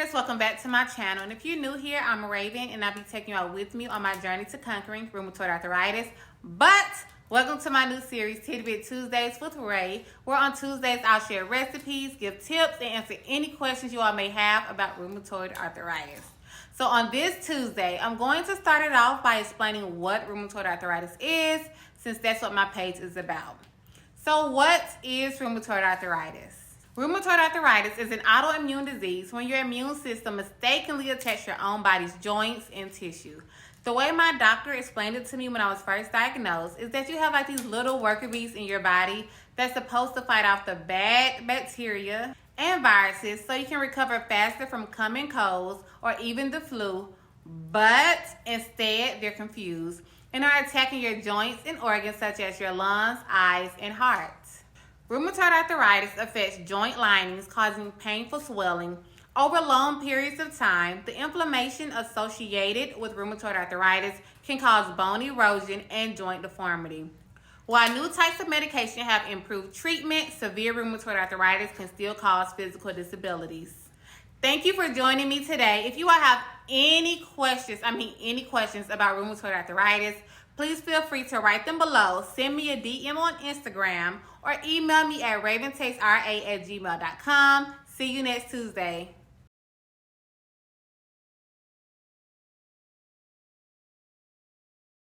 Ravers, welcome back to my channel. And if you're new here, I'm Raven and I'll be taking you out with me on my journey to conquering rheumatoid arthritis. But welcome to my new series, Tidbit Tuesdays with Rae, where on Tuesdays I'll share recipes, give tips, and answer any questions you all may have about rheumatoid arthritis. So on this Tuesday, I'm going to start it off by explaining what rheumatoid arthritis is, since that's what my page is about. So what is rheumatoid arthritis? Rheumatoid arthritis is an autoimmune disease when your immune system mistakenly attacks your own body's joints and tissue. The way my doctor explained it to me when I was first diagnosed is that you have like these little worker bees in your body that's supposed to fight off the bad bacteria and viruses so you can recover faster from common colds or even the flu, but instead they're confused and are attacking your joints and organs such as your lungs, eyes, and heart. Rheumatoid arthritis affects joint linings, causing painful swelling. Over long periods of time, the inflammation associated with rheumatoid arthritis can cause bone erosion and joint deformity. While new types of medication have improved treatment, severe rheumatoid arthritis can still cause physical disabilities. Thank you for joining me today. If you all have any questions about rheumatoid arthritis, please feel free to write them below, send me a DM on Instagram, or email me at raventakesra@gmail.com. See you next Tuesday.